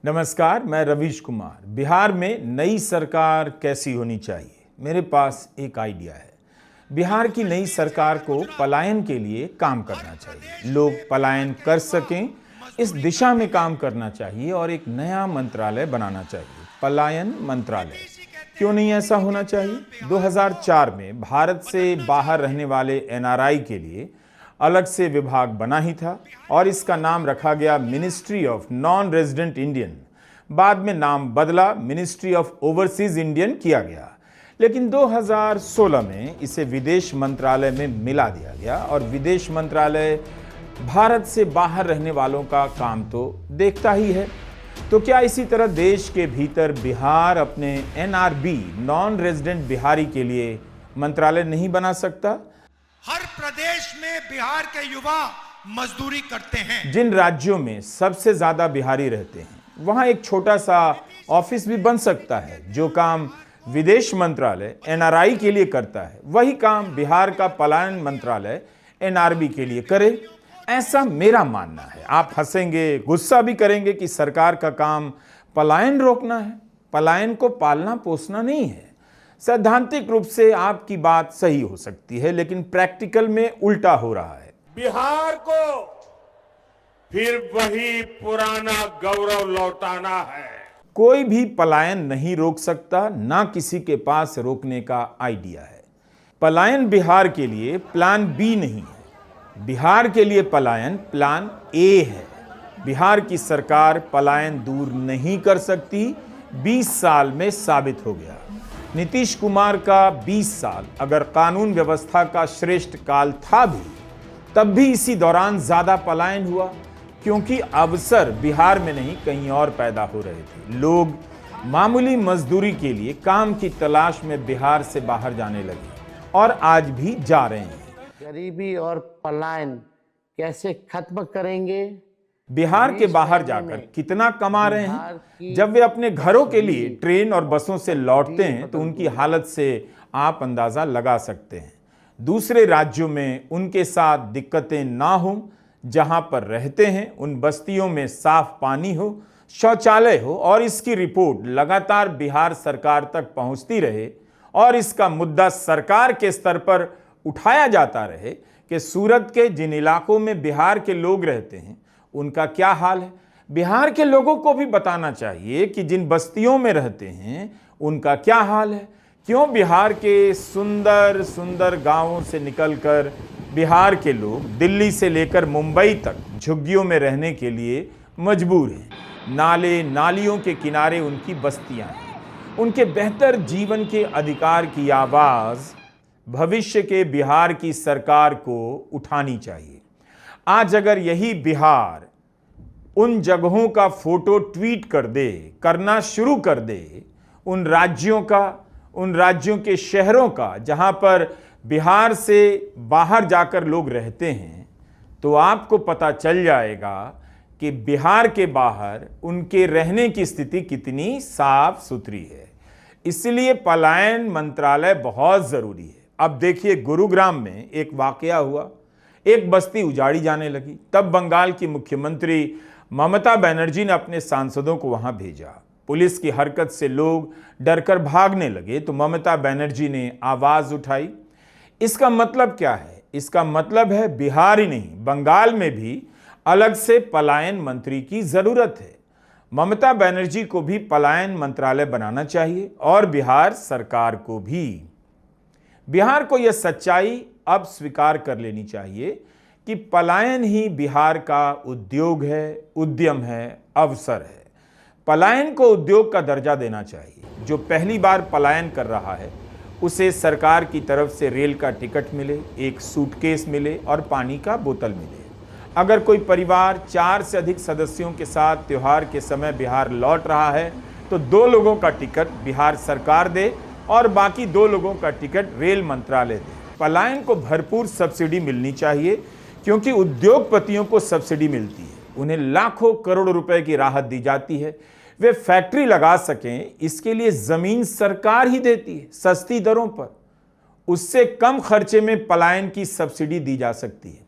नमस्कार, मैं रवीश कुमार। बिहार में नई सरकार कैसी होनी चाहिए? मेरे पास एक आइडिया है। बिहार की नई सरकार को पलायन के लिए काम करना चाहिए। लोग पलायन कर सकें, इस दिशा में काम करना चाहिए और एक नया मंत्रालय बनाना चाहिए, पलायन मंत्रालय। क्यों नहीं ऐसा होना चाहिए? 2004 में भारत से बाहर रहने वाले एनआरआई के लिए अलग से विभाग बना ही था और इसका नाम रखा गया ministry of non resident Indian. बाद में नाम बदला, मिनिस्ट्री ऑफ ओवरसीज इंडियन किया गया। लेकिन 2016 में इसे विदेश मंत्रालय में मिला दिया गया और विदेश मंत्रालय भारत से बाहर रहने वालों का काम तो देखता ही है। तो क्या इसी तरह देश के भीतर बिहार अपने एनआरबी, नॉन रेजिडेंट बिहारी के लिए मंत्रालय नहीं बना सकता? हर प्रदेश में बिहार के युवा मजदूरी करते हैं। जिन राज्यों में सबसे ज्यादा बिहारी रहते हैं वहां एक छोटा सा ऑफिस भी बन सकता है। जो काम विदेश मंत्रालय एनआरआई के लिए करता है, वही काम बिहार का पलायन मंत्रालय एनआरबी के लिए करे। ऐसा मेरा मानना है। आप हंसेंगे, गुस्सा भी करेंगे कि सरकार का काम पलायन रोकना है। पलायन को पालना पोसना नहीं है। सैद्धांतिक रूप से आपकी बात सही हो सकती है, लेकिन प्रैक्टिकल में उल्टा हो रहा है। बिहार को फिर वही पुराना गौरव लौटाना है। कोई भी पलायन नहीं रोक सकता, ना किसी के पास रोकने का आइडिया है। पलायन बिहार के लिए प्लान बी नहीं है। बिहार के लिए पलायन प्लान ए है। बिहार की सरकार पलायन दूर नहीं कर सकती, 20 साल में साबित हो गया। नीतीश कुमार का 20 साल अगर कानून व्यवस्था का श्रेष्ठ काल था भी, तब भी इसी दौरान ज्यादा पलायन हुआ, क्योंकि अवसर बिहार में नहीं कहीं और पैदा हो रहे थे। लोग मामूली मजदूरी के लिए काम की तलाश में बिहार से बाहर जाने लगे और आज भी जा रहे हैं। गरीबी और पलायन कैसे खत्म करेंगे? बिहार के बाहर जाकर कितना कमा रहे हैं? जब वे अपने घरों के लिए ट्रेन और बसों से लौटते हैं तो उनकी हालत से आप अंदाजा लगा सकते हैं। दूसरे राज्यों में उनके साथ दिक्कतें ना हो, जहां पर रहते हैं उन बस्तियों में साफ पानी हो, शौचालय हो और इसकी रिपोर्ट लगातार बिहार सरकार तक पहुंचती रहे और इसका मुद्दा सरकार के स्तर पर उठाया जाता रहे कि सूरत के जिन इलाकों में बिहार के लोग रहते हैं उनका क्या हाल है। बिहार के लोगों को भी बताना चाहिए कि जिन बस्तियों में रहते हैं उनका क्या हाल है। क्यों बिहार के सुंदर सुंदर गांवों से निकलकर बिहार के लोग दिल्ली से लेकर मुंबई तक झुग्गियों में रहने के लिए मजबूर हैं। नाले नालियों के किनारे उनकी बस्तियां हैं। उनके बेहतर जीवन के अधिकार की आवाज भविष्य के बिहार की सरकार को उठानी चाहिए। आज अगर यही बिहार उन जगहों का फोटो ट्वीट कर दे, करना शुरू कर दे, उन राज्यों के शहरों का जहां पर बिहार से बाहर जाकर लोग रहते हैं, तो आपको पता चल जाएगा कि बिहार के बाहर उनके रहने की स्थिति कितनी साफ सुथरी है। इसलिए पलायन मंत्रालय बहुत जरूरी है। अब देखिए, गुरुग्राम में एक वाकया हुआ, एक बस्ती उजाड़ी जाने लगी। तब बंगाल की मुख्यमंत्री ममता बनर्जी ने अपने सांसदों को वहां भेजा। पुलिस की हरकत से लोग डरकर भागने लगे तो ममता बनर्जी ने आवाज उठाई। इसका मतलब क्या है? इसका मतलब है बिहार ही नहीं, बंगाल में भी अलग से पलायन मंत्री की जरूरत है। ममता बनर्जी को भी पलायन मंत्रालय बनाना चाहिए और बिहार सरकार को भी। बिहार को यह सच्चाई अब स्वीकार कर लेनी चाहिए कि पलायन ही बिहार का उद्योग है, उद्यम है, अवसर है। पलायन को उद्योग का दर्जा देना चाहिए। जो पहली बार पलायन कर रहा है उसे सरकार की तरफ से रेल का टिकट मिले, एक सूटकेस मिले और पानी का बोतल मिले। अगर कोई परिवार 4 से अधिक सदस्यों के साथ त्योहार के समय बिहार लौट रहा है तो 2 लोगों का टिकट बिहार सरकार दे और बाकी 2 लोगों का टिकट रेल मंत्रालय दे। पलायन को भरपूर सब्सिडी मिलनी चाहिए, क्योंकि उद्योगपतियों को सब्सिडी मिलती है, उन्हें लाखों करोड़ रुपए की राहत दी जाती है। वे फैक्ट्री लगा सकें, इसके लिए जमीन सरकार ही देती है सस्ती दरों पर। उससे कम खर्चे में पलायन की सब्सिडी दी जा सकती है।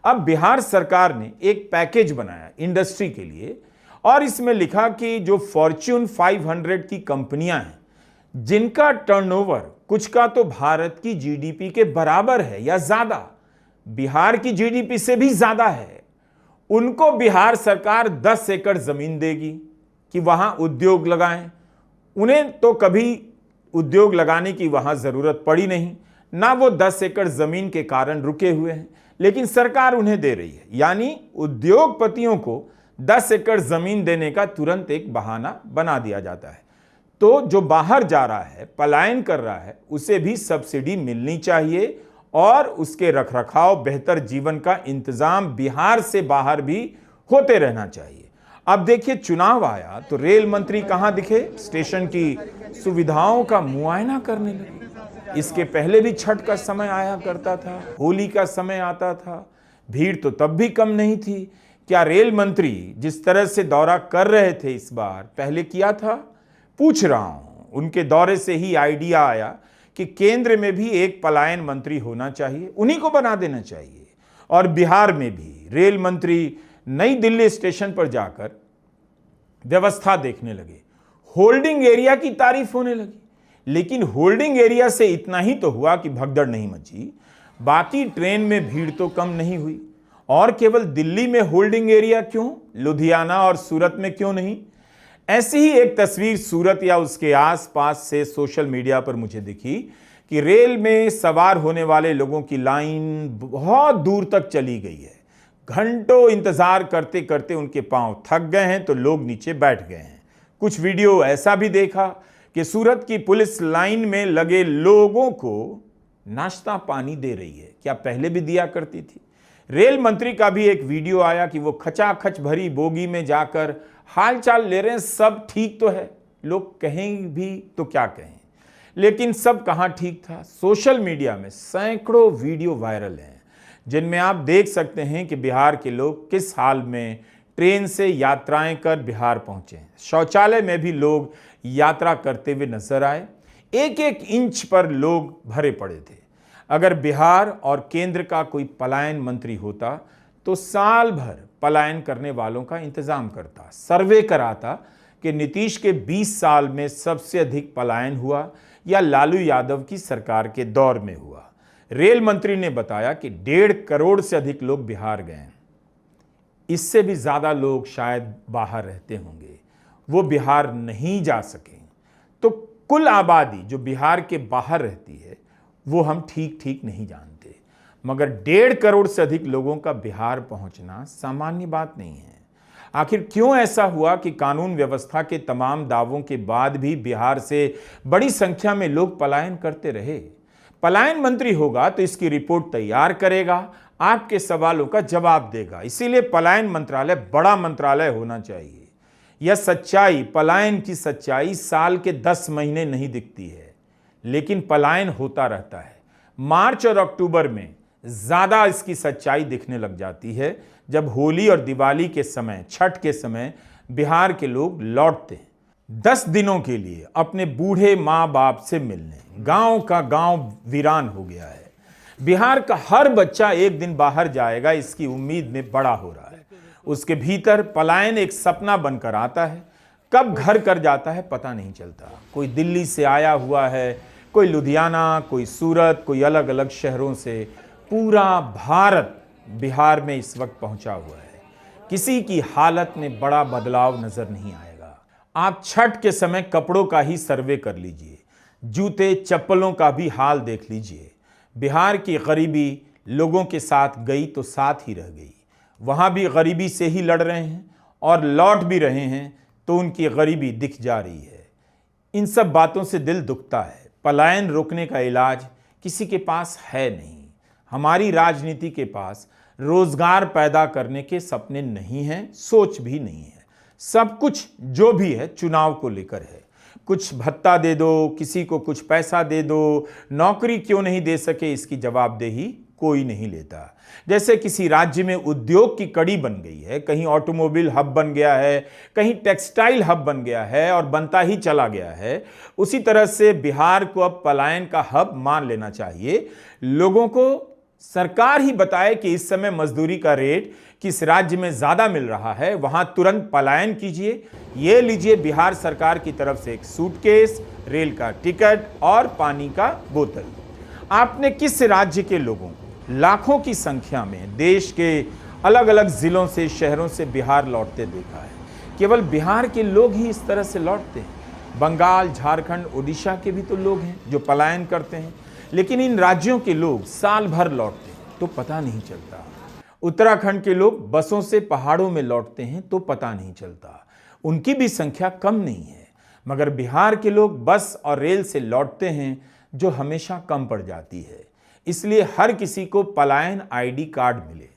अब बिहार सरकार ने एक पैकेज बनाया इंडस्ट्री के लिए और इसमें लिखा कि जो फॉर्च्यून 500 की कंपनियां हैं जिनका टर्नओवर कुछ का तो भारत की जीडीपी के बराबर है या ज्यादा, बिहार की जीडीपी से भी ज्यादा है, उनको बिहार सरकार 10 एकड़ जमीन देगी कि वहां उद्योग लगाएं। उन्हें तो कभी उद्योग लगाने की वहां जरूरत पड़ी नहीं, ना वो 10 एकड़ जमीन के कारण रुके हुए हैं, लेकिन सरकार उन्हें दे रही है। यानी उद्योगपतियों को 10 एकड़ जमीन देने का तुरंत एक बहाना बना दिया जाता है। तो जो बाहर जा रहा है, पलायन कर रहा है, उसे भी सब्सिडी मिलनी चाहिए और उसके रखरखाव, बेहतर जीवन का इंतजाम बिहार से बाहर भी होते रहना चाहिए। अब देखिए, चुनाव आया तो रेल मंत्री कहां दिखे? स्टेशन की सुविधाओं का मुआयना करने लगे। इसके पहले भी छठ का समय आया करता था, होली का समय आता था, भीड़ तो तब भी कम नहीं थी। क्या रेल मंत्री जिस तरह से दौरा कर रहे थे इस बार, पहले किया था? पूछ रहा हूं। उनके दौरे से ही आइडिया आया कि केंद्र में भी एक पलायन मंत्री होना चाहिए, उन्हीं को बना देना चाहिए। और बिहार में भी रेल मंत्री नई दिल्ली स्टेशन पर जाकर व्यवस्था देखने लगे, होल्डिंग एरिया की तारीफ होने लगी। लेकिन होल्डिंग एरिया से इतना ही तो हुआ कि भगदड़ नहीं मची, बाकी ट्रेन में भीड़ तो कम नहीं हुई। और केवल दिल्ली में होल्डिंग एरिया क्यों, लुधियाना और सूरत में क्यों नहीं? ऐसी ही एक तस्वीर सूरत या उसके आसपास से सोशल मीडिया पर मुझे दिखी कि रेल में सवार होने वाले लोगों की लाइन बहुत दूर तक चली गई है। घंटों इंतजार करते करते उनके पांव थक गए हैं तो लोग नीचे बैठ गए हैं। कुछ वीडियो ऐसा भी देखा कि सूरत की पुलिस लाइन में लगे लोगों को नाश्ता पानी दे रही है। क्या पहले भी दिया करती थी? रेल मंत्री का भी एक वीडियो आया कि वो खचाखच भरी बोगी में जाकर हालचाल ले रहे हैं, सब ठीक तो है। लोग कहें भी तो क्या कहें, लेकिन सब कहां ठीक था। सोशल मीडिया में सैकड़ों वीडियो वायरल हैं जिनमें आप देख सकते हैं कि बिहार के लोग किस हाल में ट्रेन से यात्राएं कर बिहार पहुंचे हैं। शौचालय में भी लोग यात्रा करते हुए नजर आए, एक एक इंच पर लोग भरे पड़े थे। अगर बिहार और केंद्र का कोई पलायन मंत्री होता तो साल भर पलायन करने वालों का इंतजाम करता, सर्वे कराता कि नीतीश के 20 साल में सबसे अधिक पलायन हुआ या लालू यादव की सरकार के दौर में हुआ। रेल मंत्री ने बताया कि 1.5 करोड़ से अधिक लोग बिहार गए, इससे भी ज्यादा लोग शायद बाहर रहते होंगे, वो बिहार नहीं जा सके। तो कुल आबादी जो बिहार के बाहर रहती है वो हम ठीक ठीक नहीं जानते, मगर 1.5 करोड़ से अधिक लोगों का बिहार पहुंचना सामान्य बात नहीं है। आखिर क्यों ऐसा हुआ कि कानून व्यवस्था के तमाम दावों के बाद भी बिहार से बड़ी संख्या में लोग पलायन करते रहे? पलायन मंत्री होगा तो इसकी रिपोर्ट तैयार करेगा, आपके सवालों का जवाब देगा। इसीलिए पलायन मंत्रालय बड़ा मंत्रालय होना चाहिए। यह सच्चाई, पलायन की सच्चाई साल के 10 महीने नहीं दिखती है, लेकिन पलायन होता रहता है। मार्च और अक्टूबर में ज्यादा इसकी सच्चाई दिखने लग जाती है, जब होली और दिवाली के समय, छठ के समय बिहार के लोग लौटते हैं 10 दिनों के लिए अपने बूढ़े माँ बाप से मिलने। गांव का गांव वीरान हो गया है। बिहार का हर बच्चा एक दिन बाहर जाएगा, इसकी उम्मीद में बड़ा हो रहा है। उसके भीतर पलायन एक सपना बनकर आता है, कब घर कर जाता है पता नहीं चलता। कोई दिल्ली से आया हुआ है, कोई लुधियाना, कोई सूरत, कोई अलग अलग शहरों से। पूरा भारत बिहार में इस वक्त पहुंचा हुआ है। किसी की हालत में बड़ा बदलाव नजर नहीं आएगा। आप छठ के समय कपड़ों का ही सर्वे कर लीजिए, जूते चप्पलों का भी हाल देख लीजिए। बिहार की गरीबी लोगों के साथ गई तो साथ ही रह गई। वहां भी गरीबी से ही लड़ रहे हैं और लौट भी रहे हैं तो उनकी गरीबी दिख जा रही है। इन सब बातों से दिल दुखता है। पलायन रोकने का इलाज किसी के पास है नहीं। हमारी राजनीति के पास रोजगार पैदा करने के सपने नहीं हैं, सोच भी नहीं है। सब कुछ जो भी है चुनाव को लेकर है। कुछ भत्ता दे दो, किसी को कुछ पैसा दे दो, नौकरी क्यों नहीं दे सके इसकी जवाबदेही कोई नहीं लेता। जैसे किसी राज्य में उद्योग की कड़ी बन गई है, कहीं ऑटोमोबाइल हब बन गया है, कहीं टेक्सटाइल हब बन गया है और बनता ही चला गया है, उसी तरह से बिहार को अब पलायन का हब मान लेना चाहिए। लोगों को सरकार ही बताए कि इस समय मजदूरी का रेट किस राज्य में ज्यादा मिल रहा है, वहां तुरंत पलायन कीजिए। ये लीजिए बिहार सरकार की तरफ से एक सूटकेस, रेल का टिकट और पानी का बोतल। आपने किस राज्य के लोगों को लाखों की संख्या में देश के अलग अलग जिलों से, शहरों से बिहार लौटते देखा है? केवल बिहार के लोग ही इस तरह से लौटते हैं। बंगाल, झारखंड, उड़ीसा के भी तो लोग हैं जो पलायन करते हैं, लेकिन इन राज्यों के लोग साल भर लौटते हैं तो पता नहीं चलता। उत्तराखंड के लोग बसों से पहाड़ों में लौटते हैं तो पता नहीं चलता, उनकी भी संख्या कम नहीं है। मगर बिहार के लोग बस और रेल से लौटते हैं जो हमेशा कम पड़ जाती है। इसलिए हर किसी को पलायन आईडी कार्ड मिले।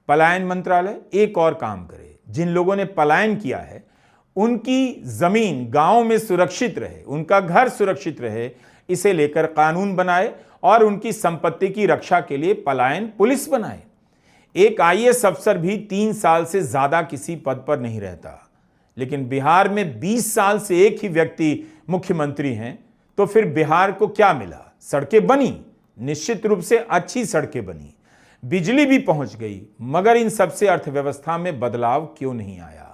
पलायन मंत्रालय एक और काम करे, जिन लोगों ने पलायन किया है उनकी जमीन गांव में सुरक्षित रहे, उनका घर सुरक्षित रहे, इसे लेकर कानून बनाए और उनकी संपत्ति की रक्षा के लिए पलायन पुलिस बनाए। एक आईएएस अफसर भी 3 साल से ज्यादा किसी पद पर नहीं रहता, लेकिन बिहार में 20 साल से एक ही व्यक्ति मुख्यमंत्री हैं। तो फिर बिहार को क्या मिला? सड़कें बनी, निश्चित रूप से अच्छी सड़कें बनी, बिजली भी पहुंच गई, मगर इन सबसे अर्थव्यवस्था में बदलाव क्यों नहीं आया?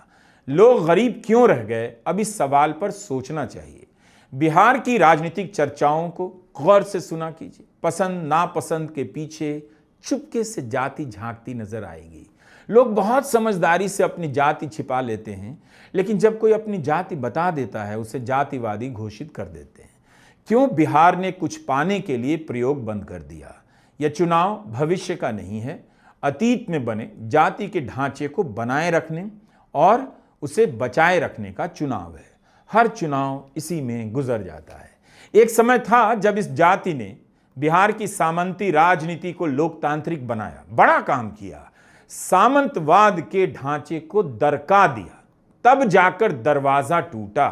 लोग गरीब क्यों रह गए? अब इस सवाल पर सोचना चाहिए। बिहार की राजनीतिक चर्चाओं को गौर से सुना कीजिए। पसंद नापसंद के पीछे चुपके से जाति झांकती नजर आएगी। लोग बहुत समझदारी से अपनी जाति छिपा लेते हैं, लेकिन जब कोई अपनी जाति बता देता है उसे जातिवादी घोषित कर देते हैं। क्यों बिहार ने कुछ पाने के लिए प्रयोग बंद कर दिया? यह चुनाव भविष्य का नहीं है, अतीत में बने जाति के ढांचे को बनाए रखने और उसे बचाए रखने का चुनाव है। हर चुनाव इसी में गुजर जाता है। एक समय था जब इस जाति ने बिहार की सामंती राजनीति को लोकतांत्रिक बनाया, बड़ा काम किया, सामंतवाद के ढांचे को दरका दिया, तब जाकर दरवाजा टूटा।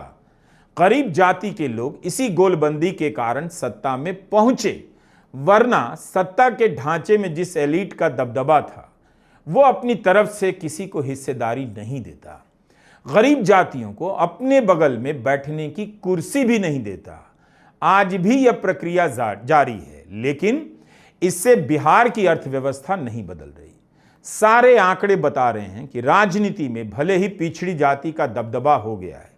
गरीब जाति के लोग इसी गोलबंदी के कारण सत्ता में पहुंचे, वरना सत्ता के ढांचे में जिस एलीट का दबदबा था वो अपनी तरफ से किसी को हिस्सेदारी नहीं देता। गरीब जातियों को अपने बगल में बैठने की कुर्सी भी नहीं देता। आज भी यह प्रक्रिया जारी है, लेकिन इससे बिहार की अर्थव्यवस्था नहीं बदल रही। सारे आंकड़े बता रहे हैं कि राजनीति में भले ही पिछड़ी जाति का दबदबा हो गया है,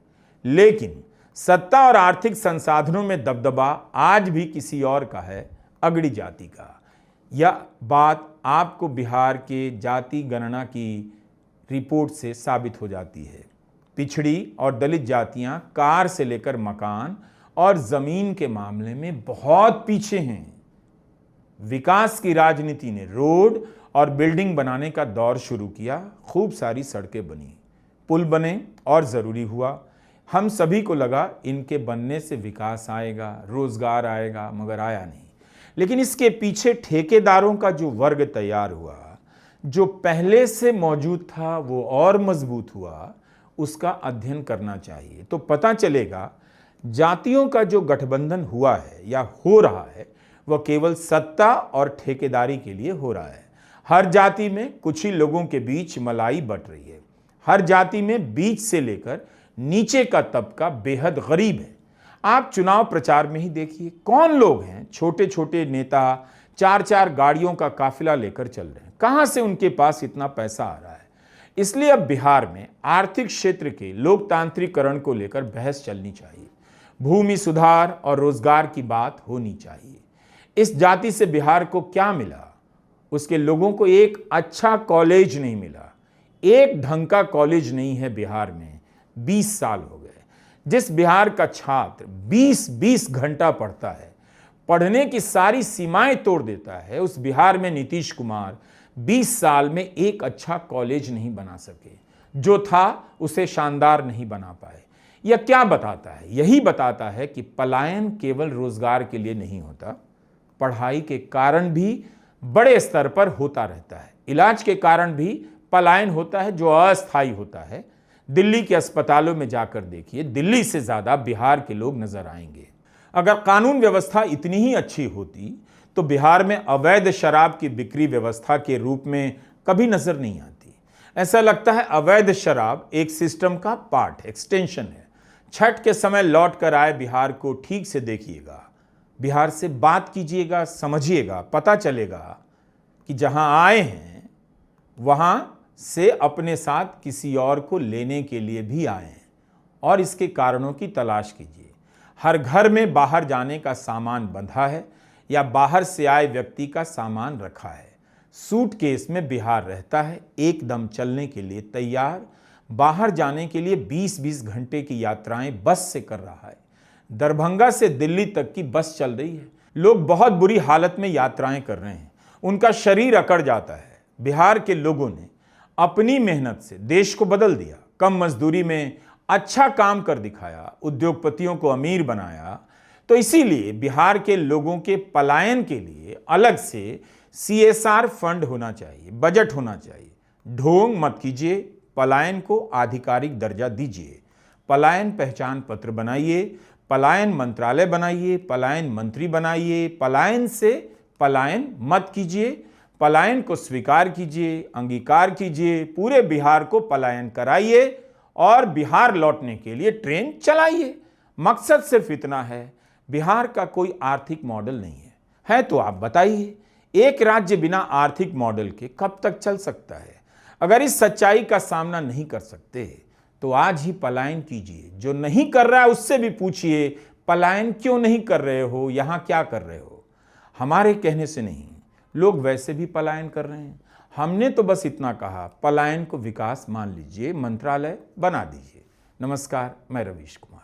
लेकिन सत्ता और आर्थिक संसाधनों में दबदबा आज भी किसी और का है, अगड़ी जाति का। यह बात आपको बिहार के जाति गणना की रिपोर्ट से साबित हो जाती है। पिछड़ी और दलित जातियां कार से लेकर मकान और जमीन के मामले में बहुत पीछे हैं। विकास की राजनीति ने रोड और बिल्डिंग बनाने का दौर शुरू किया, खूब सारी सड़कें बनी, पुल बने और जरूरी हुआ। हम सभी को लगा इनके बनने से विकास आएगा, रोजगार आएगा, मगर आया नहीं। लेकिन इसके पीछे ठेकेदारों का जो वर्ग तैयार हुआ, जो पहले से मौजूद था वो और मजबूत हुआ, उसका अध्ययन करना चाहिए। तो पता चलेगा जातियों का जो गठबंधन हुआ है या हो रहा है वह केवल सत्ता और ठेकेदारी के लिए हो रहा है। हर जाति में कुछ ही लोगों के बीच मलाई बट रही है। हर जाति में बीच से लेकर नीचे का तबका बेहद गरीब है। आप चुनाव प्रचार में ही देखिए कौन लोग हैं, छोटे छोटे नेता 4-4 गाड़ियों का काफिला लेकर चल रहे हैं। कहां से उनके पास इतना पैसा आ रहा है? इसलिए अब बिहार में आर्थिक क्षेत्र के लोकतांत्रिकरण को लेकर बहस चलनी चाहिए। भूमि सुधार और रोजगार की बात होनी चाहिए। इस जाति से बिहार को क्या मिला? उसके लोगों को एक अच्छा कॉलेज नहीं मिला। एक ढंग का कॉलेज नहीं है बिहार में। 20 साल हो गए। जिस बिहार का छात्र 20-20 घंटा पढ़ता है, पढ़ने की सारी सीमाएं तोड़ देता है, उस बिहार में नीतीश कुमार 20 साल में एक अच्छा कॉलेज नहीं बना सके। जो था उसे शानदार नहीं बना पाए। यह क्या बताता है? यही बताता है कि पलायन केवल रोजगार के लिए नहीं होता, पढ़ाई के कारण भी बड़े स्तर पर होता रहता है। इलाज के कारण भी पलायन होता है जो अस्थायी होता है। दिल्ली के अस्पतालों में जाकर देखिए, दिल्ली से ज्यादा बिहार के लोग नजर आएंगे। अगर कानून व्यवस्था इतनी ही अच्छी होती तो बिहार में अवैध शराब की बिक्री व्यवस्था के रूप में कभी नजर नहीं आती। ऐसा लगता है अवैध शराब एक सिस्टम का पार्ट, एक्सटेंशन है। छठ के समय लौट कर आए बिहार को ठीक से देखिएगा, बिहार से बात कीजिएगा, समझिएगा, पता चलेगा कि जहां आए हैं वहां से अपने साथ किसी और को लेने के लिए भी आए हैं और इसके कारणों की तलाश कीजिए। हर घर में बाहर जाने का सामान बंधा है या बाहर से आए व्यक्ति का सामान रखा है। सूटकेस में बिहार रहता है, एकदम चलने के लिए तैयार, बाहर जाने के लिए 20-20 घंटे की यात्राएं बस से कर रहा है। दरभंगा से दिल्ली तक की बस चल रही है। लोग बहुत बुरी हालत में यात्राएं कर रहे हैं, उनका शरीर अकड़ जाता है। बिहार के लोगों ने अपनी मेहनत से देश को बदल दिया, कम मजदूरी में अच्छा काम कर दिखाया, उद्योगपतियों को अमीर बनाया। तो इसीलिए बिहार के लोगों के पलायन के लिए अलग से CSR फंड होना चाहिए, बजट होना चाहिए। ढोंग मत कीजिए, पलायन को आधिकारिक दर्जा दीजिए, पलायन पहचान पत्र बनाइए, पलायन मंत्रालय बनाइए, पलायन मंत्री बनाइए। पलायन से पलायन मत कीजिए, पलायन को स्वीकार कीजिए, अंगीकार कीजिए, पूरे बिहार को पलायन कराइए और बिहार लौटने के लिए ट्रेन चलाइए। मकसद सिर्फ इतना है। बिहार का कोई आर्थिक मॉडल नहीं है तो आप बताइए, एक राज्य बिना आर्थिक मॉडल के कब तक चल सकता है? अगर इस सच्चाई का सामना नहीं कर सकते तो आज ही पलायन कीजिए। जो नहीं कर रहा है उससे भी पूछिए, पलायन क्यों नहीं कर रहे हो, यहां क्या कर रहे हो? हमारे कहने से नहीं, लोग वैसे भी पलायन कर रहे हैं। हमने तो बस इतना कहा, पलायन को विकास मान लीजिए, मंत्रालय बना दीजिए। नमस्कार, मैं रवीश कुमार।